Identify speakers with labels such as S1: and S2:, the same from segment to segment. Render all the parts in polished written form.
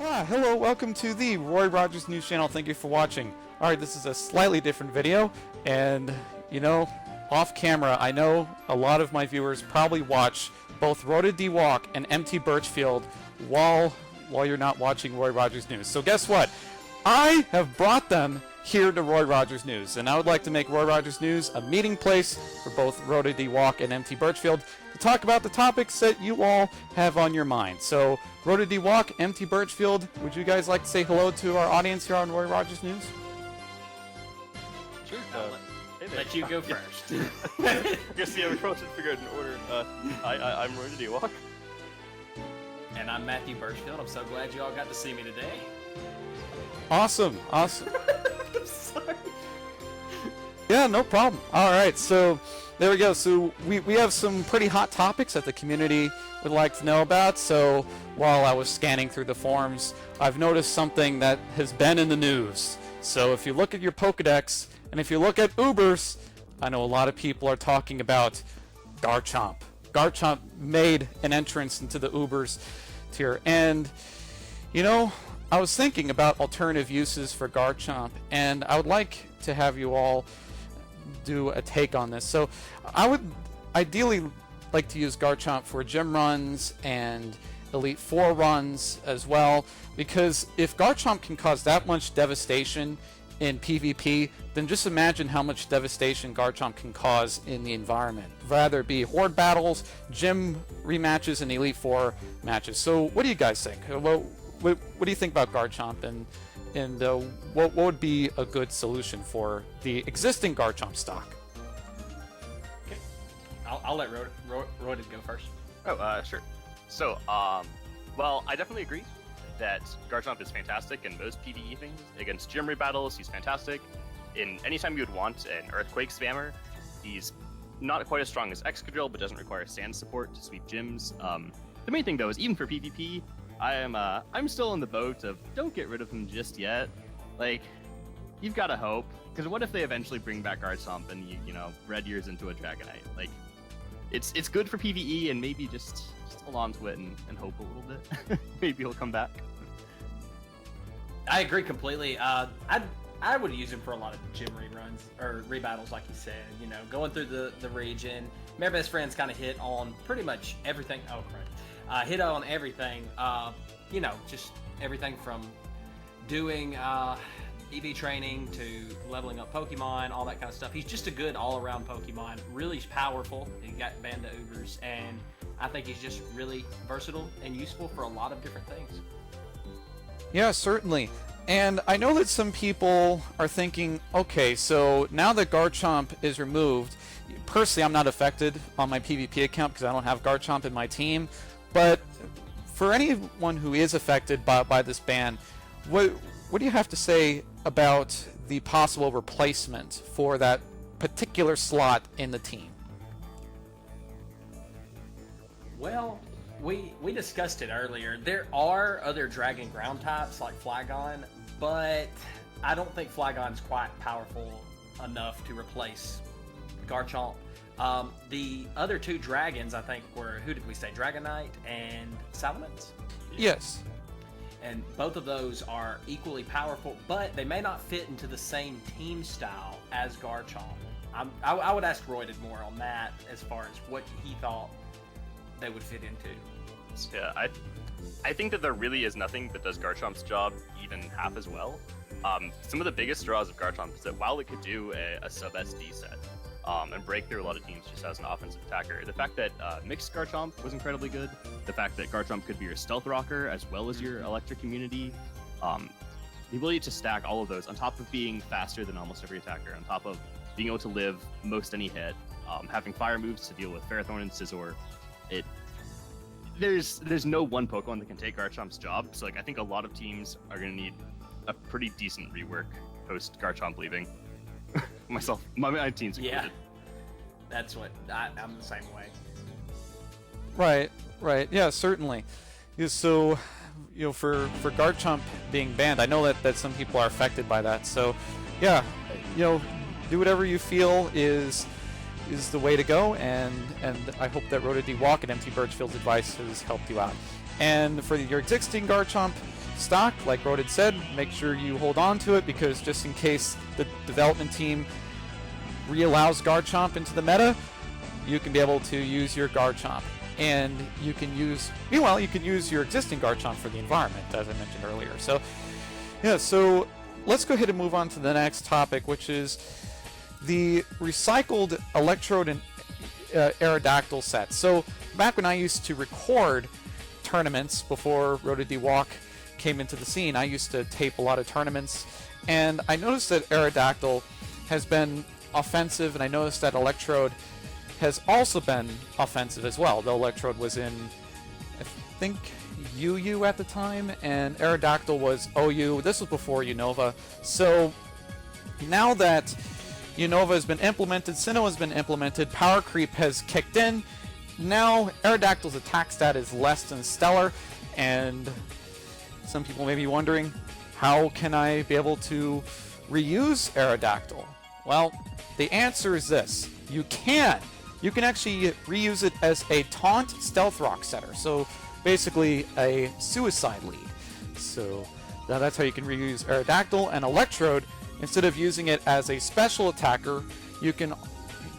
S1: Hello, welcome to the Roy Rogers News Channel. Thank you for watching. Alright, this is a slightly different video, and, you know, off camera, I know a lot of my viewers probably watch both Rota D Walk and MT Birchfield while you're not watching Roy Rogers News. So guess what? I have brought them here to Roy Rogers News, and I would like to make Roy Rogers News a meeting place for both Rota D Walk and MT Birchfield to talk about the topics that you all have on your mind. So, Rota D Walk, MT Birchfield, would you guys like to say hello to our audience here on Roy Rogers News?
S2: Sure.
S3: Let you go first.
S2: I guess yeah, we probably should figure out an order. I'm Rota D Walk.
S3: And I'm Matthew Birchfield. I'm so glad you all got to see me today.
S1: Awesome, awesome.
S3: I'm sorry.
S1: Yeah, no problem. Alright, so there we go. So we have some pretty hot topics that the community would like to know about. So while I was scanning through the forums, I've noticed something that has been in the news. So if you look at your Pokedex, and if you look at Ubers, I know a lot of people are talking about Garchomp. Garchomp made an entrance into the Ubers tier, and you know, I was thinking about alternative uses for Garchomp, and I would like to have you all do a take on this. So I would ideally like to use Garchomp for gym runs and Elite Four runs as well, because if Garchomp can cause that much devastation in PvP, then just imagine how much devastation Garchomp can cause in the environment, whether it be Horde battles, gym rematches, and Elite Four matches. So what do you guys think? What do you think about Garchomp, and what would be a good solution for the existing Garchomp stock?
S3: Okay. I'll let Rota go first.
S2: Oh, sure. So, well, I definitely agree that Garchomp is fantastic in most PvE things. Against gym rebattles, he's fantastic. In anytime you would want an Earthquake spammer, he's not quite as strong as Excadrill, but doesn't require sand support to sweep gyms. The main thing, though, is even for PvP, I'm still in the boat of don't get rid of him just yet. Like, you've got to hope, because what if they eventually bring back Garchomp and you know, red years into a Dragonite? Like, it's good for PvE, and maybe just hold on to it and hope a little bit. Maybe he'll come back.
S3: I agree completely. I would use him for a lot of gym reruns or rebattles, like you said. You know, going through the region. My best friends kind of hit on pretty much everything. Oh, right. Hit on everything. You know, just everything from doing EV training to leveling up Pokemon, all that kind of stuff. He's just a good all-around Pokemon. Really powerful. He got banned to Ubers, and I think he's just really versatile and useful for a lot of different things.
S1: Yeah, certainly. And I know that some people are thinking, okay, so now that Garchomp is removed, personally I'm not affected on my PvP account because I don't have Garchomp in my team, but for anyone who is affected by this ban, what do you have to say about the possible replacement for that particular slot in the team?
S3: Well, we discussed it earlier. There are other dragon ground types like Flygon, but I don't think Flygon's quite powerful enough to replace Garchomp. The other two dragons, I think, were, who did we say, Dragonite and Salamence?
S1: Yes.
S3: And both of those are equally powerful, but they may not fit into the same team style as Garchomp. I would ask Royded more on that as far as what he thought they would fit into.
S2: Yeah, I think that there really is nothing that does Garchomp's job even half as well. Some of the biggest draws of Garchomp is that while it could do a sub-SD set, and break through a lot of teams just as an offensive attacker, the fact that mixed Garchomp was incredibly good, the fact that Garchomp could be your stealth rocker as well as your electric immunity, the ability to stack all of those on top of being faster than almost every attacker, on top of being able to live most any hit, having fire moves to deal with Ferrothorn and Scizor, there's no one Pokemon that can take Garchomp's job, so like I think a lot of teams are going to need a pretty decent rework post Garchomp leaving. My team's included.
S3: Yeah, that's what I'm the same way.
S1: Right. Yeah, certainly. Yeah, so, you know, for Garchomp being banned, I know that some people are affected by that. So, yeah, you know, do whatever you feel is the way to go, and I hope that Rota D Walk and MT Birchfield's advice has helped you out. And for your existing Garchomp stock, like Rode had said, make sure you hold on to it, because just in case the development team reallows Garchomp into the meta, you can be able to use your Garchomp. And you can use, meanwhile, you can use your existing Garchomp for the environment, as I mentioned earlier. So, yeah, so let's go ahead and move on to the next topic, which is the recycled Electrode and Aerodactyl sets. So, back when I used to record tournaments before Rota D Walk came into the scene, I used to tape a lot of tournaments, and I noticed that Aerodactyl has been offensive, and I noticed that Electrode has also been offensive as well. The Electrode was in, I think, UU at the time, and Aerodactyl was OU. This was before Unova. So now that Unova has been implemented, Sinnoh has been implemented, Power Creep has kicked in, now Aerodactyl's attack stat is less than stellar, and some people may be wondering, how can I be able to reuse Aerodactyl? Well, the answer is this. You can. You can actually reuse it as a taunt stealth rock setter. So basically a suicide lead. So that's how you can reuse Aerodactyl. And Electrode, instead of using it as a special attacker, you can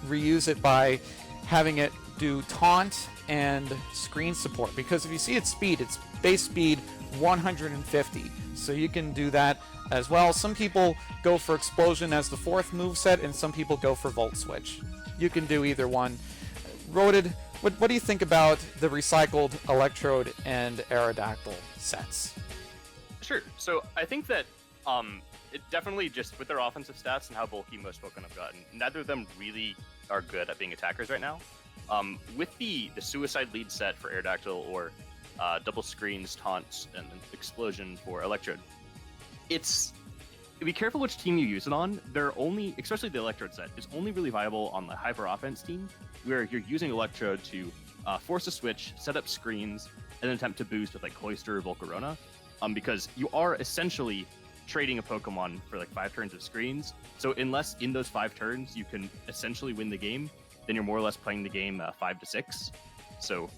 S1: reuse it by having it do taunt and screen support. Because if you see its speed, it's base speed 150. So you can do that as well. Some people go for Explosion as the fourth moveset, and some people go for Volt Switch. You can do either one. Roded, what do you think about the recycled Electrode and Aerodactyl sets?
S2: Sure. So I think that it definitely, just with their offensive stats and how bulky most Pokemon have gotten, neither of them really are good at being attackers right now. With the Suicide lead set for Aerodactyl, or double screens, taunts, and explosion for Electrode, be careful which team you use it on. They're only, especially the Electrode set, is only really viable on the hyper offense team, where you're using Electrode to force a switch, set up screens, and then attempt to boost with like Cloyster or Volcarona, because you are essentially trading a Pokemon for like 5 turns of screens. So unless in those 5 turns you can essentially win the game, then you're more or less playing the game 5 to 6. So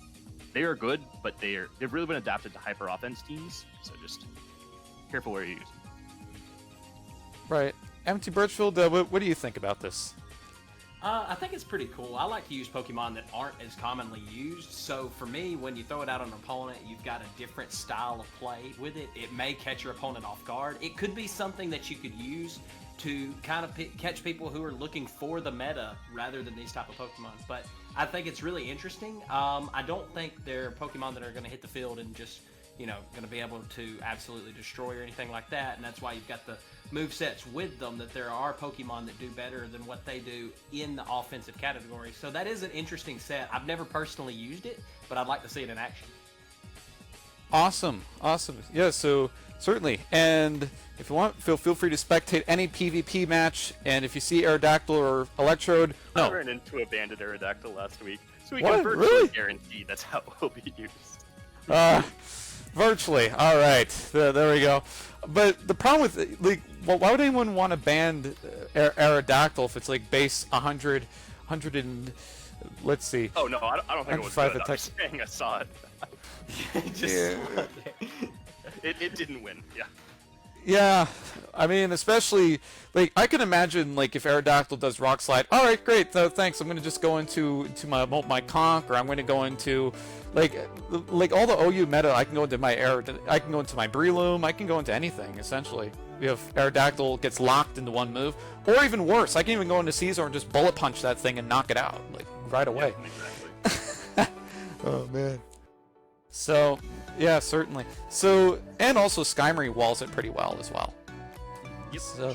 S2: they are good, but they've really been adapted to hyper offense teams. So just careful where you use them.
S1: Right. Empty Birchfield, what do you think about this?
S3: I think it's pretty cool. I like to use Pokemon that aren't as commonly used. So for me, when you throw it out on an opponent, you've got a different style of play with it. It may catch your opponent off guard. It could be something that you could use to kind of catch people who are looking for the meta rather than these type of Pokemon. But I think it's really interesting. I don't think they're Pokemon that are going to hit the field and just, going to be able to absolutely destroy or anything like that. And that's why you've got the movesets with them, that there are Pokemon that do better than what they do in the offensive category. So that is an interesting set. I've never personally used it, but I'd like to see it in action.
S1: Awesome. Yeah, so certainly. And if you want, feel free to spectate any PvP match. And if you see Aerodactyl or Electrode,
S2: I ran into a banded Aerodactyl last week, so we
S1: what?
S2: can virtually
S1: Really?
S2: guarantee that's how it will be used.
S1: Virtually. All right. There we go. But the problem with, like, well, why would anyone want to ban Aerodactyl if it's like base 100 and let's see.
S2: Oh no, I don't think it was good. I'm saying I saw it. It didn't win. Yeah.
S1: Yeah, I mean, especially, like, I can imagine, like, if Aerodactyl does Rock Slide, alright, great, thanks, I'm going to just go into my Conch, or I'm going to go into, like all the OU meta, I can go into my I can go into my Breloom, I can go into anything, essentially. If Aerodactyl gets locked into one move, or even worse, I can even go into Caesar and just Bullet Punch that thing and knock it out, like, right away.
S2: Yeah, exactly.
S1: Oh, man. So, yeah, certainly. So, and also Skymery walls it pretty well as well.
S2: Yep.
S1: So,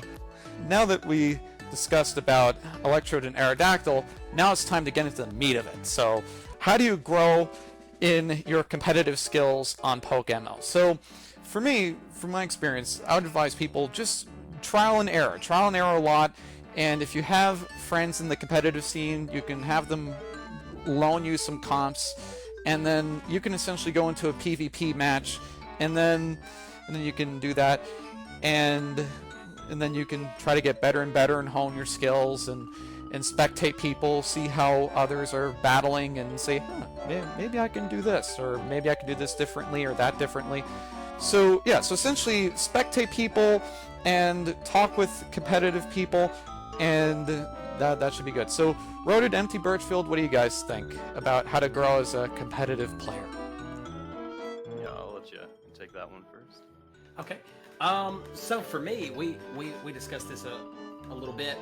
S1: now that we discussed about Electrode and Aerodactyl, now it's time to get into the meat of it. So, how do you grow in your competitive skills on PokeMMO? So, for me, from my experience, I would advise people just trial and error a lot. And if you have friends in the competitive scene, you can have them loan you some comps. And then you can essentially go into a PvP match, and then you can do that, and then you can try to get better and better and hone your skills and spectate people, see how others are battling, and say, maybe I can do this, or maybe I can do this differently or that differently. So yeah, so essentially spectate people and talk with competitive people, and that should be good. So Roaded Empty Birchfield, what do you guys think about how to grow as a competitive player?
S2: Yeah, I'll let you take that one first.
S3: Okay. So for me, we discussed this a little bit.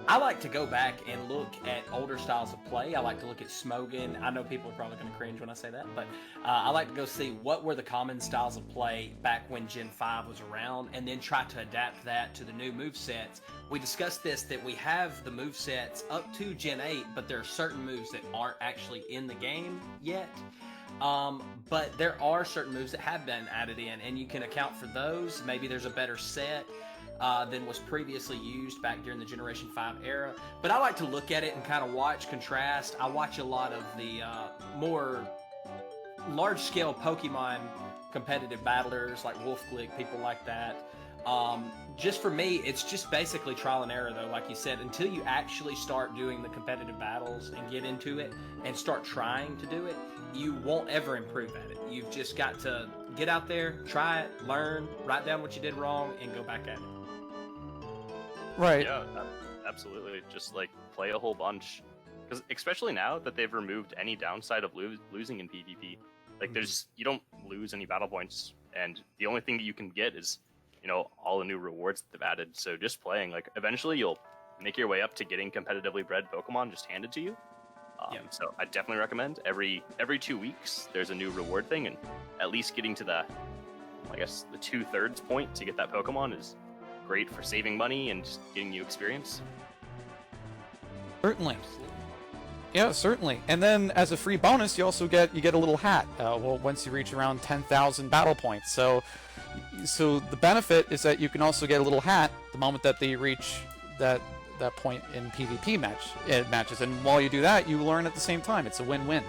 S3: I like to go back and look at older styles of play. I like to look at Smogan. I know people are probably going to cringe when I say that, but I like to go see what were the common styles of play back when Gen 5 was around, and then try to adapt that to the new movesets. We discussed this, that we have the movesets up to Gen 8, but there are certain moves that aren't actually in the game yet. But there are certain moves that have been added in, and you can account for those. Maybe there's a better set than was previously used back during the Generation 5 era. But I like to look at it and kind of watch, contrast. I watch a lot of the more large-scale Pokemon competitive battlers like Wolfglick, people like that. Just for me, it's just basically trial and error, though, like you said. Until you actually start doing the competitive battles and get into it and start trying to do it, you won't ever improve at it. You've just got to get out there, try it, learn, write down what you did wrong, and go back at it.
S1: Right.
S2: Yeah, absolutely. Just like play a whole bunch, because especially now that they've removed any downside of losing in PvP, like you don't lose any battle points, and the only thing that you can get is, you know, all the new rewards that they've added. So just playing, like eventually you'll make your way up to getting competitively bred Pokemon just handed to you. So I definitely recommend every 2 weeks there's a new reward thing, and at least getting to the 2/3 point to get that Pokemon is great for saving money and just getting you experience.
S1: Certainly. Yeah, certainly. And then as a free bonus, you also get a little hat. Well, once you reach around 10,000 battle points. So the benefit is that you can also get a little hat the moment that they reach that point in PvP matches. And while you do that, you learn at the same time. It's a win-win.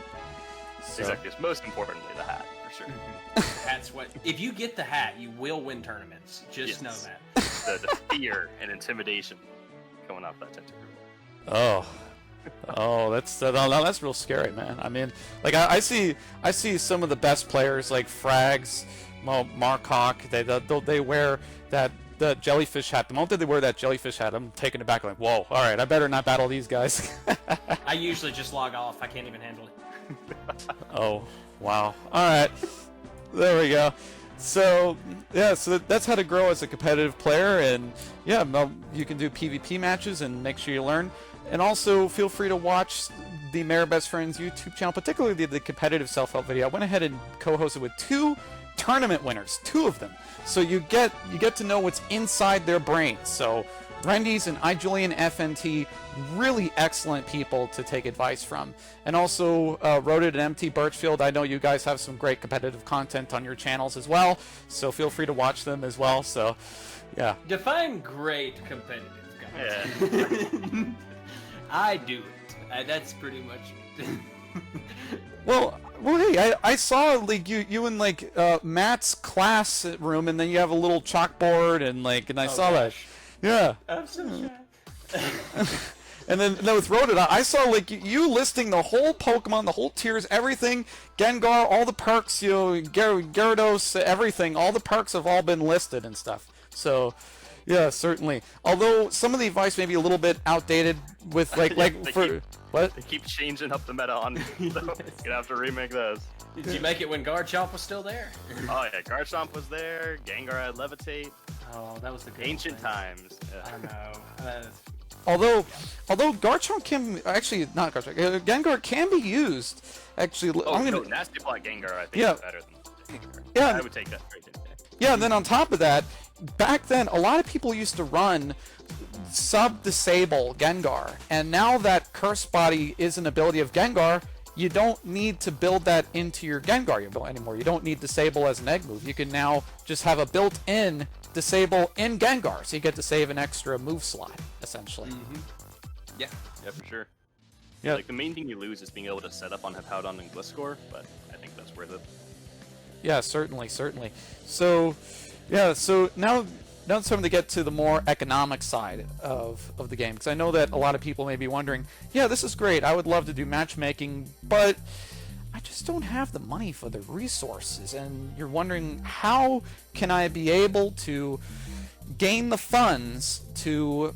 S1: So.
S2: Exactly. It's most importantly the hat, for sure.
S3: That's what. If you get the hat, you will win tournaments. Just know that.
S2: The fear and intimidation coming off that tentacle.
S1: That's real scary, man. I mean, like I see some of the best players like Frags, Marcock. They wear the jellyfish hat. The moment that they wear that jellyfish hat, I'm taken aback. Like, whoa, all right, I better not battle these guys.
S3: I usually just log off. I can't even handle it.
S1: Oh, wow. All right, there we go. So yeah, so that's how to grow as a competitive player, and yeah, you can do PvP matches and make sure you learn. And also feel free to watch the Mayor Best Friends YouTube channel, particularly the competitive self-help video. I went ahead and co-hosted with 2 tournament winners, 2 of them. So you get to know what's inside their brains. So Brendy's and iJulian FNT, really excellent people to take advice from. And also Roaded and Empty Birchfield, I know you guys have some great competitive content on your channels as well, so feel free to watch them as well. So yeah.
S3: Define great competitive, guys.
S2: Yeah.
S3: I do it. That's pretty much it.
S1: Well, hey, I saw like you in like Matt's class room, and then you have a little chalkboard, and I saw
S3: gosh.
S1: that. Yeah.
S3: I'm so shy.
S1: And then with Roaded, I saw like you listing the whole Pokemon, the whole tiers, everything, Gengar, all the perks, Gyarados, everything, all the perks have all been listed and stuff. So, yeah, certainly. Although some of the advice may be a little bit outdated with what?
S2: They keep changing up the meta on, so you're gonna have to remake those.
S3: Did you make it when Garchomp was still there?
S2: Oh yeah, Garchomp was there. Gengar had Levitate.
S3: Oh, that was the good
S2: Ancient times. Yeah.
S3: I know.
S1: Although Garchomp can actually not Garchomp, Gengar can be used. Actually,
S2: Nasty Plot Gengar I think is better than Gengar.
S1: Yeah,
S2: I would take that straight in.
S1: Yeah, and then on top of that, back then a lot of people used to run sub-disable Gengar, and now that Curse Body is an ability of Gengar, you don't need to build that into your Gengar anymore. You don't need Disable as an egg move. You can now just have a built-in Disable in Gengar, so you get to save an extra move slot, essentially.
S3: Mm-hmm.
S2: Yeah, for sure.
S1: Yeah.
S2: Like the main thing you lose is being able to set up on Hippowdon and Gliscor, but I think that's worth it.
S1: Yeah, certainly. So, yeah, so now it's time to get to the more economic side of the game, because I know that a lot of people may be wondering, yeah, this is great, I would love to do matchmaking, but I just don't have the money for the resources, and you're wondering, how can I be able to gain the funds to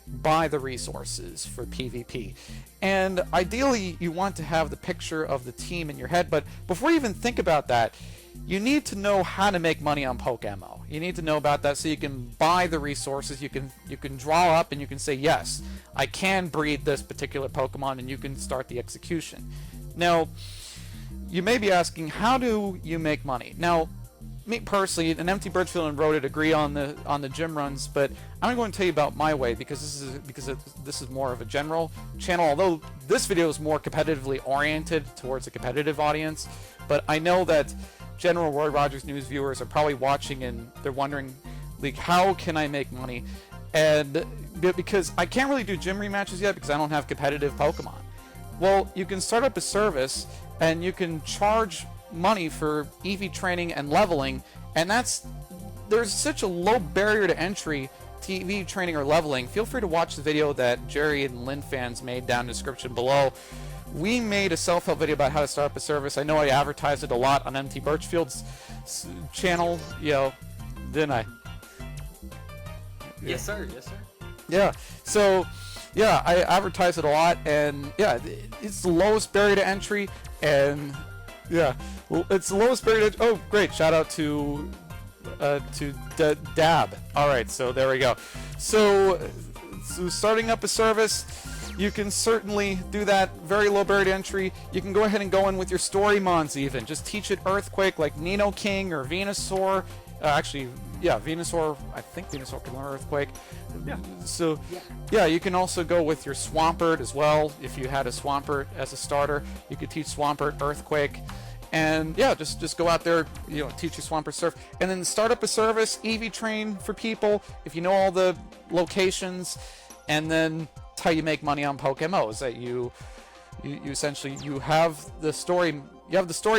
S1: buy the resources for PvP? And ideally, you want to have the picture of the team in your head, but before you even think about that, you need to know how to make money on PokeMMO. You need to know about that so you can buy the resources, you can draw up, and you can say, yes, I can breed this particular Pokemon, and you can start the execution. Now, you may be asking, how do you make money? Now, me personally, and Empty Birchfield and Roded agree on the gym runs, but I'm going to tell you about my way because this is more of a general channel. Although this video is more competitively oriented towards a competitive audience, but I know that general Roy Rogers News viewers are probably watching and they're wondering, like, how can I make money? And because I can't really do gym rematches yet because I don't have competitive Pokemon. Well, you can start up a service and you can charge money for EV training and leveling, and there's such a low barrier to entry to EV training or leveling. Feel free to watch the video that Jerry and Lynn fans made down in the description below. We made a self-help video about how to start up a service. I know I advertised it a lot on MT Birchfield's channel, didn't I?
S3: Yes, sir. Yes, sir.
S1: Yeah. So, yeah, I advertise it a lot, and yeah, it's the lowest barrier to entry, and yeah, well, it's the lowest barrier to. Oh, great! Shout out to Dab. All right, so there we go. So starting up a service, you can certainly do that. Very low barrier to entry. You can go ahead and go in with your story mons even. Just teach it Earthquake like Nino King or Venusaur. Actually, yeah, Venusaur. I think Venusaur can learn Earthquake.
S2: Yeah.
S1: So, yeah, you can also go with your Swampert as well. If you had a Swampert as a starter, you could teach Swampert Earthquake. And yeah, just go out there, teach your Swampert Surf, and then start up a service, EV train for people if you know all the locations, and then that's how you make money on PokeMMO. Is that you essentially have the story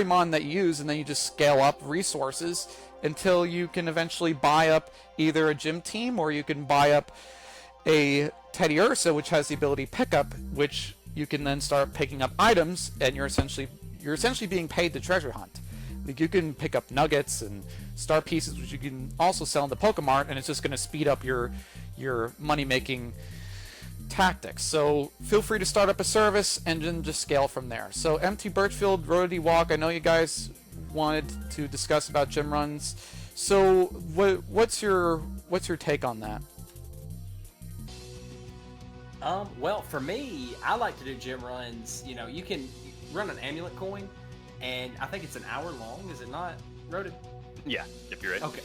S1: mon that you use, and then you just scale up resources until you can eventually buy up either a gym team or you can buy up a Teddy Ursa, which has the ability pickup, which you can then start picking up items, and you're essentially being paid to treasure hunt. Like, you can pick up nuggets and star pieces, which you can also sell in the Pokemart, and it's just going to speed up your money making tactics. So feel free to start up a service and then just scale from there. So MT Birchfield, Road Walk, I know you guys wanted to discuss about gym runs. So what's your take on that?
S3: Well, for me, I like to do gym runs. You can run an amulet coin, and I think it's an hour long. Is it not, Roded?
S2: Yeah, if you're right.
S3: Okay.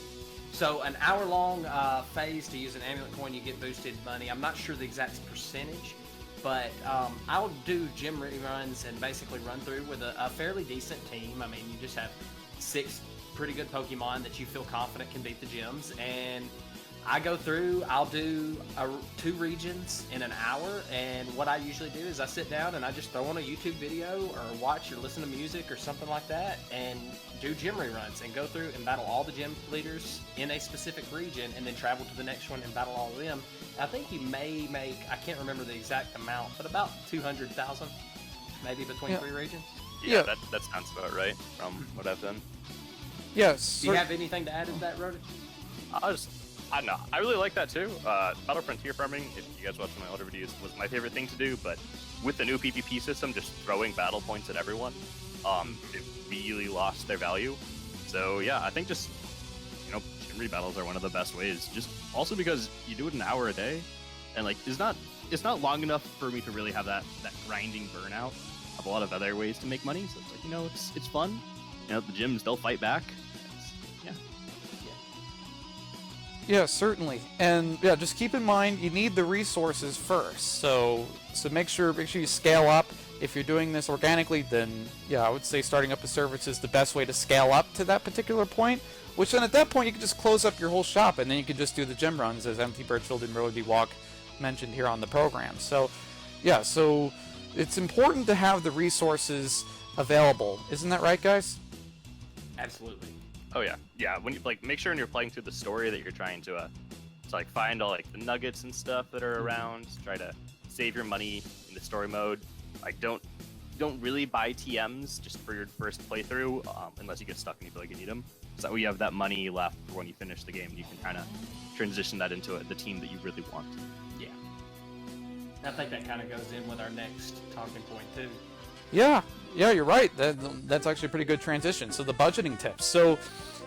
S3: So an hour-long phase to use an amulet coin, you get boosted money. I'm not sure the exact percentage, but I'll do gym reruns and basically run through with a fairly decent team. I mean, you just have 6 pretty good Pokemon that you feel confident can beat the gyms, and I go through, I'll do 2 regions in an hour, and what I usually do is I sit down and I just throw on a YouTube video or watch or listen to music or something like that and do gym reruns and go through and battle all the gym leaders in a specific region and then travel to the next one and battle all of them. I think you may make, I can't remember the exact amount, but about 200,000 maybe between 3 regions.
S2: Yeah, that sounds about right from what I've done.
S1: Yes.
S3: Do you have anything to add to that, Roded?
S2: I don't know. I really like that too. Battle Frontier farming, if you guys watch my older videos, was my favorite thing to do, but with the new PvP system, just throwing battle points at everyone, it really lost their value. So yeah, I think just, gym rebattles are one of the best ways. Just also because you do it an hour a day, and like, it's not long enough for me to really have that grinding burnout of a lot of other ways to make money. So it's like, it's fun. The gyms, they'll fight back.
S1: Yeah, certainly. And yeah, just keep in mind you need the resources first. So make sure you scale up. If you're doing this organically, then yeah, I would say starting up a service is the best way to scale up to that particular point. Which then at that point you can just close up your whole shop, and then you can just do the gym runs as MT Birchfield and Road Walk mentioned here on the program. So yeah, so it's important to have the resources available. Isn't that right, guys?
S3: Absolutely.
S2: Oh yeah. When you make sure when you're playing through the story that you're trying to find all the nuggets and stuff that are around. Try to save your money in the story mode. Don't don't really buy TMs just for your first playthrough, unless you get stuck and you feel like you need them. So that way you have that money left for when you finish the game, and you can kind of transition that into the team that you really want.
S3: Yeah. I think that kind of goes in with our next talking point too.
S1: Yeah, you're right. That's actually a pretty good transition. So the budgeting tips. So,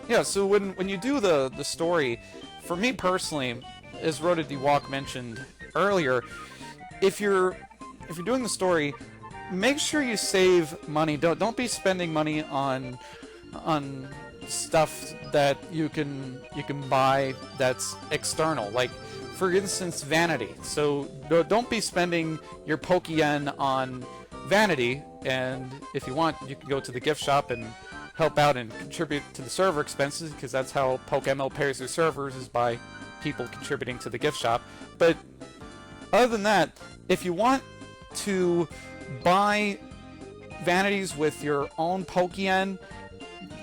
S1: yeah, so when you do the story, for me personally, as Rhoda DeWalk mentioned earlier, if you're doing the story, make sure you save money. Don't be spending money on stuff that you can buy that's external. Like, for instance, vanity. So don't be spending your Pokeyen on vanity, and if you want, you can go to the gift shop and help out and contribute to the server expenses, because that's how PokeMMO pays their servers, is by people contributing to the gift shop. But other than that, if you want to buy vanities with your own Pokeyen,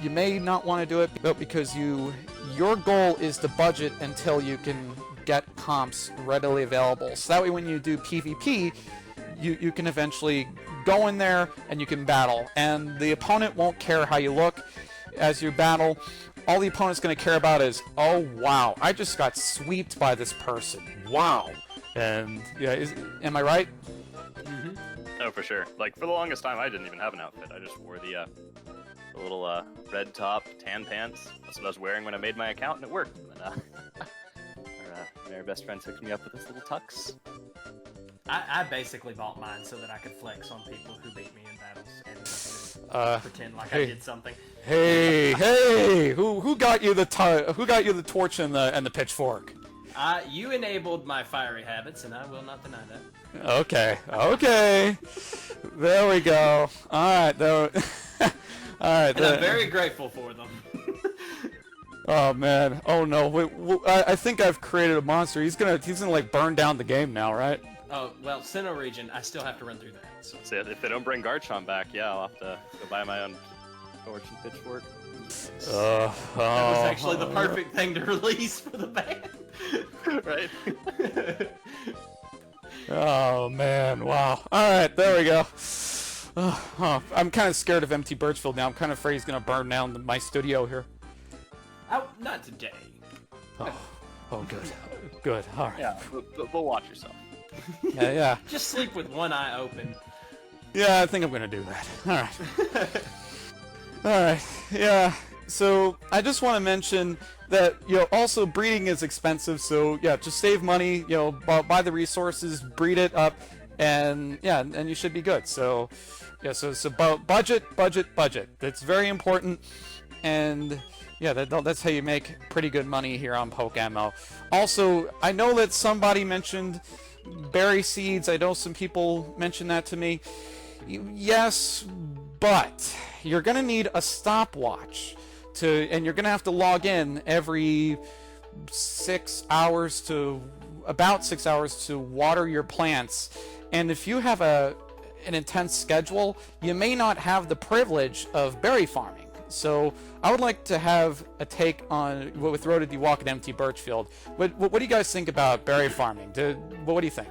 S1: you may not want to do it because your goal is to budget until you can get comps readily available. So that way when you do PvP, you can eventually go in there and you can battle. And the opponent won't care how you look as you battle. All the opponent's going to care about is, oh wow, I just got sweeped by this person. Wow. And yeah, am I right?
S2: Mm-hmm. Oh, for sure. Like, for the longest time, I didn't even have an outfit. I just wore the little red top, tan pants. That's what I was wearing when I made my account, and it worked. And our best friend hooked me up with this little tux.
S3: I basically bought mine so that I could flex on people who beat me in battles and pretend like I did something.
S1: Hey! Who got you the torch and the pitchfork?
S3: You enabled my fiery habits, and I will not deny that.
S1: Okay. There we go. All right, All right.
S3: And I'm very grateful for them.
S1: Oh man. Oh no. I think I've created a monster. He's gonna like burn down the game now, right?
S3: Oh well, Sinnoh region. I still have to run through that.
S2: So if they don't bring Garchomp back, yeah, I'll have to go buy my own torch and pitchfork.
S3: That was actually the perfect thing to release for the band.
S2: Right?
S1: Oh man, wow. Alright, there we go. I'm kind of scared of empty Birchfield now. I'm kind of afraid he's going to burn down my studio here.
S3: Oh, not today.
S1: Oh, good. Good, alright.
S2: Yeah, but watch yourself.
S1: Yeah.
S3: Just sleep with one eye open.
S1: Yeah, I think I'm going to do that. Alright. Alright, yeah. So, I just want to mention that, also breeding is expensive, so, yeah, just save money, buy the resources, breed it up, and, yeah, and you should be good. So, yeah, so budget. That's very important, and, yeah, that's how you make pretty good money here on PokeMMO. Also, I know that somebody mentioned berry seeds. I know some people mentioned that to me. Yes, but you're going to need a stopwatch. And you're going to have to log in every 6 hours to about 6 hours to water your plants. And if you have an intense schedule, you may not have the privilege of berry farming. So I would like to have a take on with Rhoda DeWalk and Empty Birchfield. What do you guys think about berry farming? What do you think?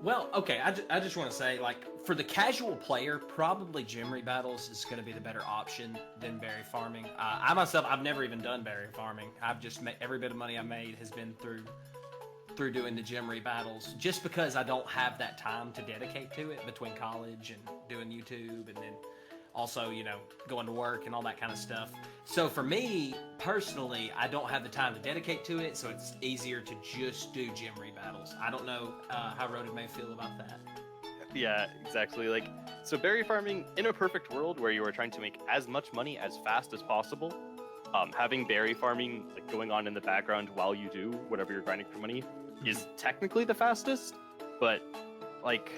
S3: Well, okay, I just want to say, like, for the casual player, probably Gym Battles is going to be the better option than berry farming. I myself, I've never even done berry farming. I've just made every bit of money I made has been through doing the Gym Battles, just because I don't have that time to dedicate to it between college and doing YouTube, and then also, going to work and all that kind of stuff. So for me, personally, I don't have the time to dedicate to it, so it's easier to just do Gym Battles. I don't know how Rhoda may feel about that.
S2: Yeah, exactly. Like, so berry farming, in a perfect world where you are trying to make as much money as fast as possible, having berry farming going on in the background while you do whatever you're grinding for money is technically the fastest, but like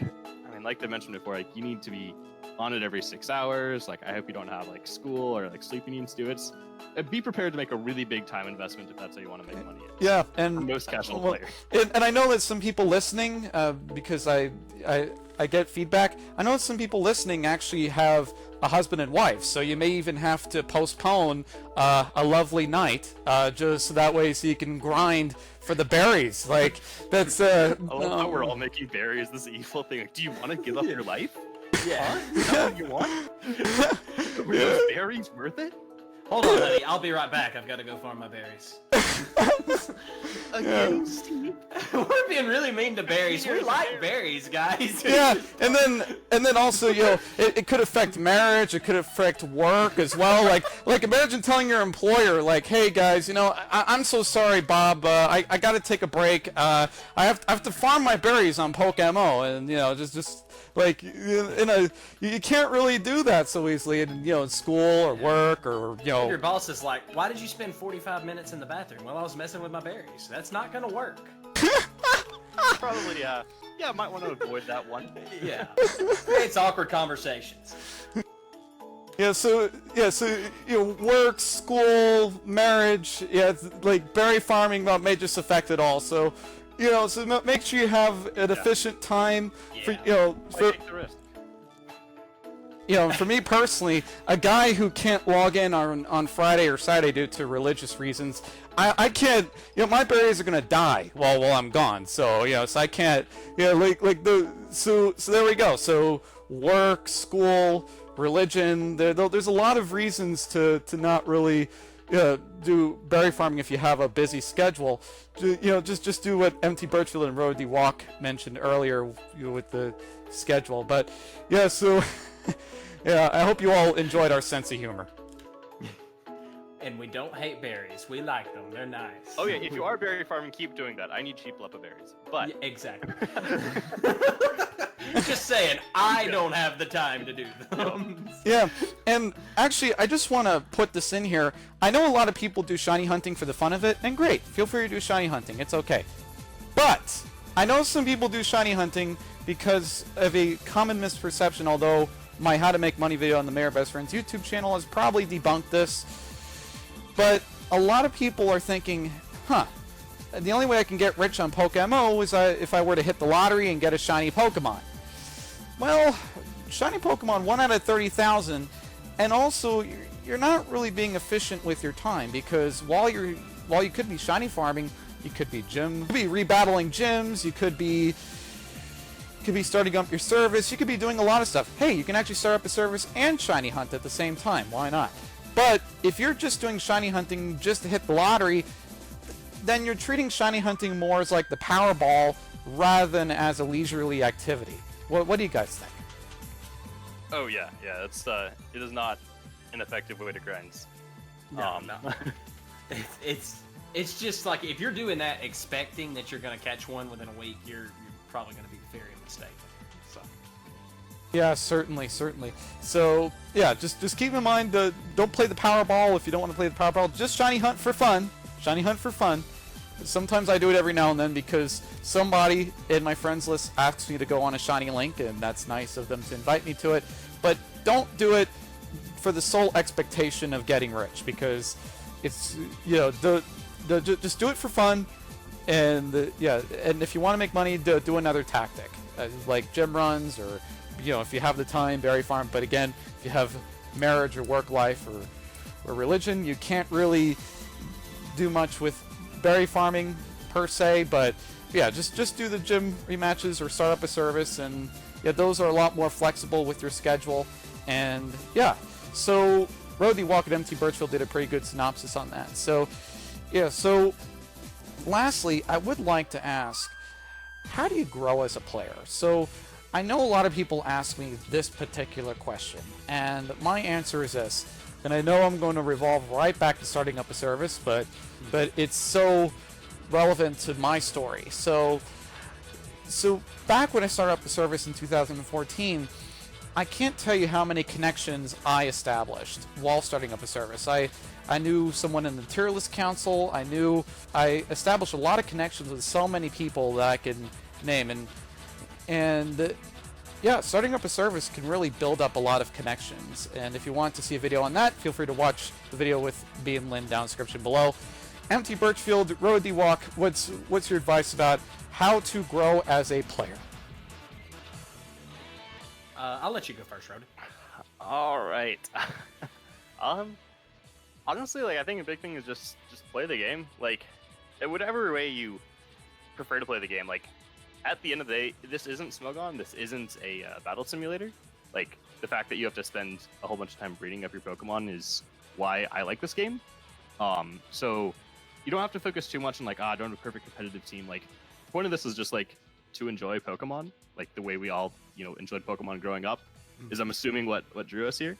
S2: I mentioned before, you need to be on it every 6 hours. I hope you don't have school or sleeping needs to do it. Be prepared to make a really big time investment if that's how you want to make money.
S1: Yeah, and
S2: for most casual players.
S1: And I know that some people listening, because I get feedback. I know that some people listening actually have a husband and wife, so you may even have to postpone a lovely night just so that way so you can grind for the berries. That's.
S2: I love how we're all making berries this evil thing. Do you want to give up your life?
S3: Yeah.
S2: Is that what you want? Were those berries worth it?
S3: Hold on, buddy. I'll be right back. I've got to go farm my berries.
S2: Again, Steve?
S3: We're being really mean to berries. We like berries, guys.
S1: Yeah, and then also, it could affect marriage. It could affect work as well. Like imagine telling your employer, like, hey guys, I'm so sorry, Bob. I got to take a break. I have to farm my berries on PokeMMO, and just like you can't really do that so easily in school or work or
S3: Your boss is like, why did you spend 45 minutes in the bathroom? Well, I was messing with my berries. That's not gonna work.
S2: Probably, yeah. Yeah, might want to avoid that one.
S3: Yeah. It's awkward conversations.
S1: So work, school, marriage, it's like berry farming may just affect it all. So make sure you have an efficient time for
S2: Take the risk.
S1: for me personally, a guy who can't log in on Friday or Saturday due to religious reasons, I can't. My berries are gonna die while I'm gone. So so I can't. So there we go. So work, school, religion. There's a lot of reasons to not really do berry farming if you have a busy schedule. Just do what MT Birchfield and Road D Walk mentioned earlier with the schedule. But so. Yeah, I hope you all enjoyed our sense of humor.
S3: And we don't hate berries. We like them. They're nice.
S2: Oh yeah, if you are berry farming, keep doing that. I need cheap lepa berries. But
S3: Yeah, exactly. Just saying, I don't have the time to do them.
S1: Yeah, and actually, I just want to put this in here. I know a lot of people do shiny hunting for the fun of it, and great. Feel free to do shiny hunting. It's okay. But I know some people do shiny hunting because of a common misperception, although my How to Make Money video on the Mayor Best Friends YouTube channel has probably debunked this. But a lot of people are thinking, the only way I can get rich on PokeMMO is if I were to hit the lottery and get a shiny Pokemon. Well, shiny Pokemon 1 out of 30,000, and also you're not really being efficient with your time, because while you could be shiny farming, you could be rebattling gyms, you could be starting up your service, you could be doing a lot of stuff. Hey, you can actually start up a service and shiny hunt at the same time. Why not? But if you're just doing shiny hunting just to hit the lottery, then you're treating shiny hunting more as like the Powerball rather than as a leisurely activity. What do you guys think?
S2: oh yeah, it's it is not an effective way to grind.
S3: No. It's just like if you're doing that expecting that you're gonna catch one within a week, you're probably gonna be very mistaken. So.
S1: Yeah, certainly. So yeah, just keep in mind, don't play the Powerball if you don't want to play the Powerball. Just shiny hunt for fun. Sometimes I do it every now and then because somebody in my friends list asks me to go on a shiny link, and that's nice of them to invite me to it. But don't do it for the sole expectation of getting rich, because it's just do it for fun. And and if you want to make money, do another tactic, like gym runs, or if you have the time, berry farm. But again, if you have marriage or work life or religion, you can't really do much with berry farming per se. But yeah, just do the gym rematches or start up a service, and those are a lot more flexible with your schedule. And so Roadie Walk at MT Birchfield did a pretty good synopsis on that. So lastly, I would like to ask, how do you grow as a player? So I know a lot of people ask me this particular question, and my answer is this. And I know I'm going to revolve right back to starting up a service, but it's so relevant to my story. So back when I started up the service in 2014, I can't tell you how many connections I established while starting up a service. I knew someone in the Tier List Council. I established a lot of connections with so many people that I can name. And starting up a service can really build up a lot of connections. And if you want to see a video on that, feel free to watch the video with me and Lynn down in the description below. MT Birchfield, Road D Walk, what's your advice about how to grow as a player?
S3: I'll let you go first, Rody.
S2: All right. Honestly, I think a big thing is just play the game. In whatever way you prefer to play the game. At the end of the day, this isn't Smogon. This isn't a battle simulator. like the fact that you have to spend a whole bunch of time breeding up your Pokemon is why I like this game. So you don't have to focus too much on like, I don't have a perfect competitive team. Like, the point of this is just like to enjoy Pokemon, like the way we all, enjoyed Pokemon growing up. Is I'm assuming what drew us here.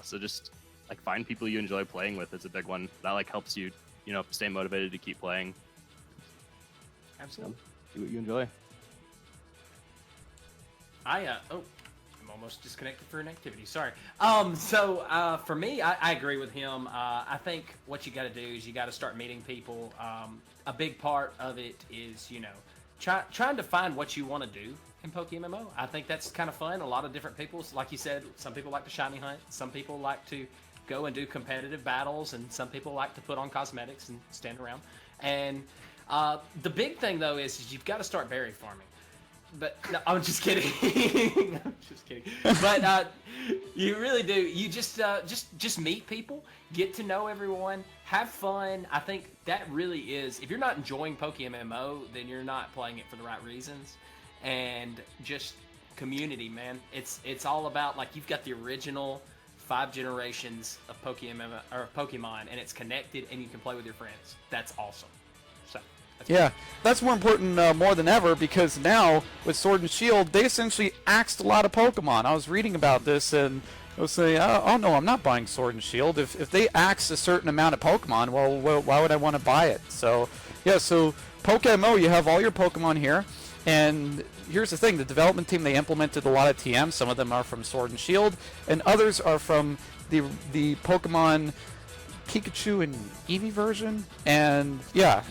S2: So just like find people you enjoy playing with is a big one. That like helps you, stay motivated to keep playing.
S3: Absolutely.
S2: Do what you enjoy.
S3: I'm almost disconnected for an activity. Sorry. For me, I agree with him. I think what you got to do is you got to start meeting people. A big part of it is, trying to find what you want to do in PokeMMO. I think that's kind of fun. A lot of different people, like you said, some people like to shiny hunt. Some people like to go and do competitive battles, and some people like to put on cosmetics and stand around. And the big thing though is you've got to start berry farming. But no, I'm just kidding. I'm just kidding. But you really do. You just meet people, get to know everyone, have fun. I think that really is. If you're not enjoying PokeMMO, then you're not playing it for the right reasons. And just community, man. It's all about, like, you've got the original 5 generations of Pokemon, and it's connected, and you can play with your friends. That's awesome. So.
S1: Yeah, that's more important more than ever, because now with Sword and Shield, they essentially axed a lot of Pokemon. I was reading about this and I was saying, oh no, I'm not buying Sword and Shield. If they axe a certain amount of Pokemon, well, why would I want to buy it? So yeah, so PokeMMO, you have all your Pokemon here, and here's the thing: the development team, they implemented a lot of TMs. Some of them are from Sword and Shield, and others are from the Pokemon Pikachu and Eevee version, and yeah.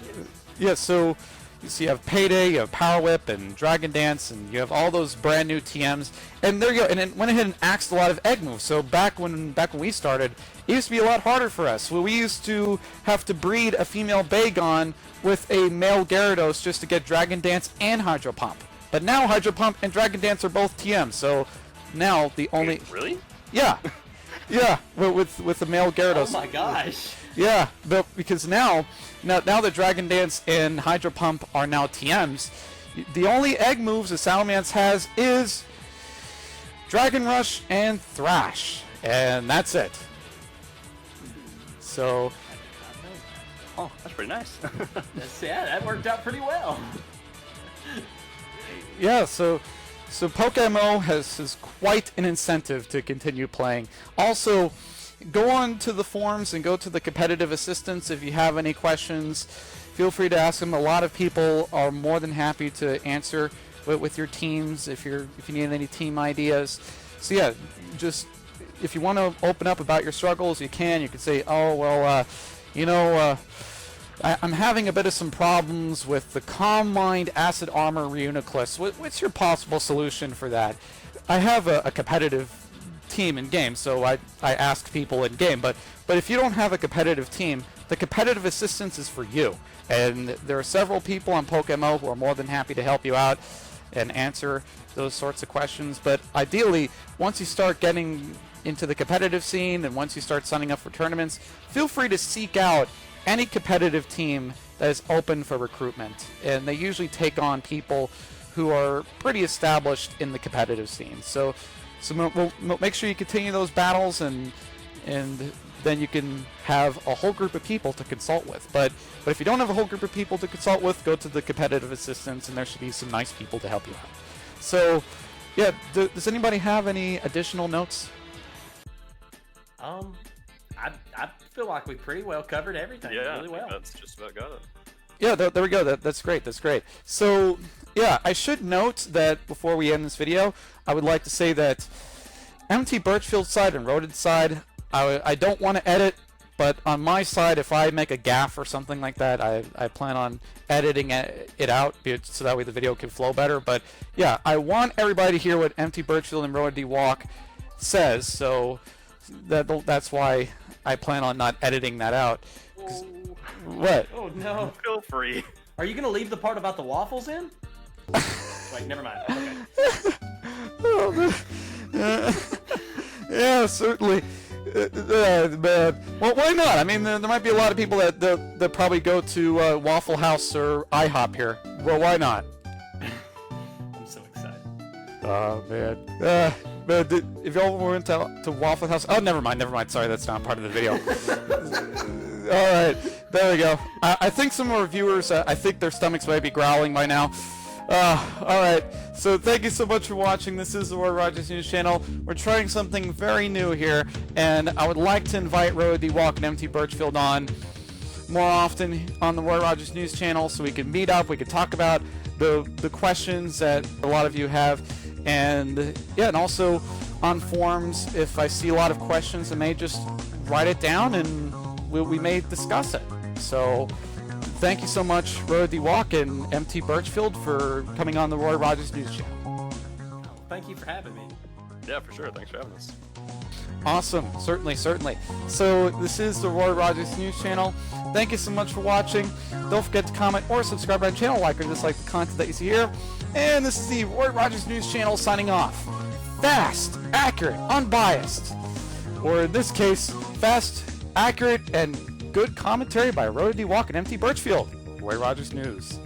S1: Yeah, so you see you have Payday, you have Power Whip, and Dragon Dance, and you have all those brand new TMs. And there you go. And it went ahead and axed a lot of egg moves. So back when we started, it used to be a lot harder for us. Well, we used to have to breed a female Bagon with a male Gyarados just to get Dragon Dance and Hydro Pump. But now Hydro Pump and Dragon Dance are both TMs. So now the only...
S2: Wait, really?
S1: Yeah. Yeah, with the male Gyarados.
S3: Oh my gosh.
S1: Yeah, but because now that Dragon Dance and Hydro Pump are now TMs, the only egg moves that Salamence has is Dragon Rush and Thrash, and that's it. So,
S2: oh, that's pretty nice.
S3: Yeah, that worked out pretty well.
S1: Yeah, so PokeMMO has quite an incentive to continue playing. Also, go on to the forums and go to the competitive assistants if you have any questions. Feel free to ask them. A lot of people are more than happy to answer with your teams if you need any team ideas. So yeah, just if you want to open up about your struggles, you can. You can say, oh well, I'm having a bit of some problems with the Calm Mind Acid Armor Reuniclus. What's your possible solution for that? I have a competitive team in game, so I ask people in game. But if you don't have a competitive team, the competitive assistance is for you. And there are several people on PokeMMO who are more than happy to help you out and answer those sorts of questions. But ideally, once you start getting into the competitive scene and once you start signing up for tournaments, feel free to seek out any competitive team that is open for recruitment. And they usually take on people who are pretty established in the competitive scene. So we'll make sure you continue those battles, and then you can have a whole group of people to consult with. But if you don't have a whole group of people to consult with, go to the competitive assistants, and there should be some nice people to help you out. So, yeah, does anybody have any additional notes?
S3: I feel like we pretty well covered everything.
S4: Yeah,
S3: really well.
S4: that's just about got it.
S1: Yeah, there we go. That's great. That's great. So, yeah, I should note that before we end this video, I would like to say that MT Birchfield side and Roded side, I don't want to edit, but on my side, if I make a gaffe or something like that, I plan on editing it out so that way the video can flow better. But yeah, I want everybody to hear what MT Birchfield and Roded Walk says, so that's why I plan on not editing that out. What?
S3: Oh no.
S4: Feel free.
S3: Are you gonna leave the part about the waffles in? Wait, never mind. Okay.
S1: Yeah, certainly. Well, why not? I mean, there might be a lot of people that probably go to Waffle House or IHOP here. Well, why not?
S3: I'm so excited.
S1: Oh man. But if y'all went to Waffle House, oh, never mind. Sorry, that's not part of the video. All right, there we go. I think some of our viewers, I think their stomachs might be growling by now. All right, so thank you so much for watching. This is the Roy Rogers News Channel. We're trying something very new here, and I would like to invite Roy D. Walk and MT Birchfield on more often on the Roy Rogers News Channel, so we can meet up, we can talk about the questions that a lot of you have, and yeah, and also on forums, if I see a lot of questions, I may just write it down and we may discuss it. So thank you so much, Roy D. Walk and MT Birchfield, for coming on the Roy Rogers News Channel.
S3: Thank you for having me.
S2: Yeah, for sure. Thanks for having us.
S1: Awesome, certainly. So this is the Roy Rogers News Channel. Thank you so much for watching. Don't forget to comment or subscribe to our channel, like or dislike the content that you see here. And this is the Roy Rogers News Channel signing off. Fast, accurate, unbiased. Or in this case, fast, accurate, and good commentary by Roy D. Walk and MT Birchfield. Roy Rogers News.